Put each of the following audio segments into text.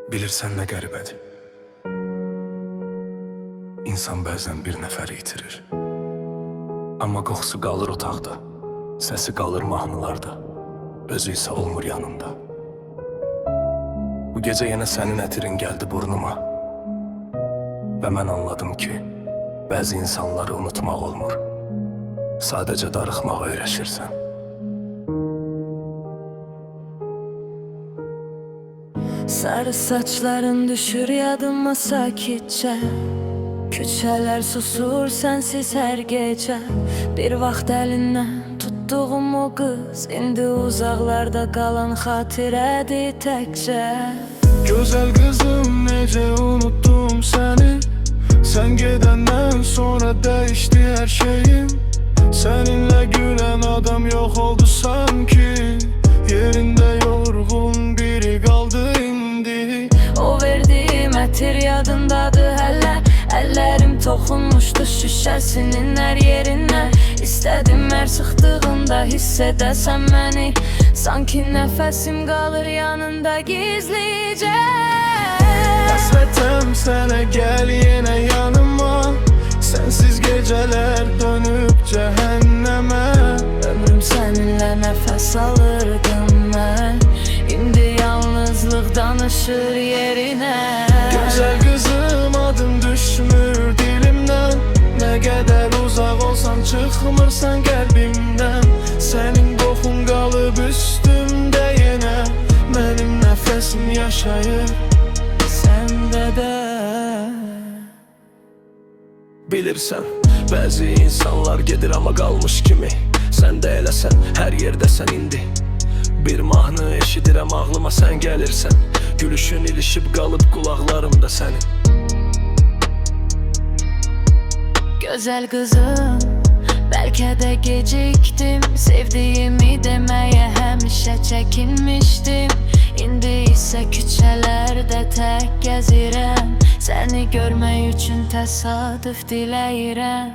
Bilirsən nə qəribədir. İnsan bəzən bir nəfəri itirir. Amma qoxusu qalır otaqda, səsi qalır mahnılarda, özü isə olmur yanında. Bu gecə yenə sənin ətirin gəldi burnuma və mən anladım ki, bəzi insanları unutmaq olmur. Sadəcə darıxmaq öyrəşirsən. Sarı saçların düşür yadıma sakitçe. Küçələr susur sensiz hər gecə. Bir vaxt əlindən tutduğum o qız indi uzaqlarda qalan xatirədir təkcə. Gözəl qızım, necə unuttum səni. Sən gedəndən sonra dəyişdi hər şeyim. Səninlə gülən adam yox oldu sanki. Yerində yorğun biri qaldı indi. O verdiyim ətir yadındadır hələ. Əllərim toxunmuşdu şüşəsinin hər yerinə. İstədim hər sıxdığında hiss edəsən məni. Sanki nəfəsim qalır yanında gizlicə. Həsrətəm sənə, gəl yenə yanıma. Sənsiz gecələr dönüb cəhənnəmə. Ömrüm səninlə nəfəs alırdım mən. İndi yalnızlıq danışır yerinə. Gözəl qızım, adım düşmür dilimdən. Nə qədər uzaq olsan çıxmırsan qəlbimdən. Sənin qoxun qalıb üstümdə yenə. Mənim nəfəsim yaşayır səndə də. Bilirsən, bəzi insanlar gedir amma qalmış kimi. Sən də eləsən, hər yerdəsən indi. Bir mahnı eşidirəm ağlıma sən gəlirsən. Gülüşün ilişib qalıb qulaqlarımda sənin. Gözəl qızım, bəlkə də gecikdim. Sevdiyimi deməyə həmişə çəkinmişdim. İndi isə küçələrdə tək gəzirəm. Səni görmək üçün təsadüf diləyirəm.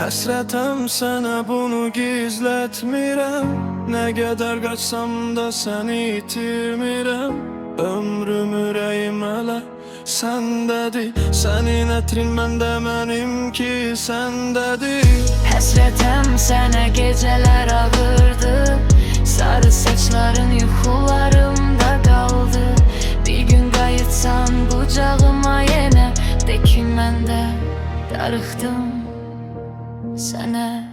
Həsrətəm sənə, bunu gizlətmirəm. Nə qədər qaçsam da səni itirmirəm. Ömrüm ürəyim hələ səndədir. Sənin ətrin məndə, mənimki səndədir. Həsrətəm sənə, gecələr ağırdı. Sarı saçların yuxularımda qaldı. Bir gün qayıtsan qucağıma yenə. De ki mən də darıxdım sənə.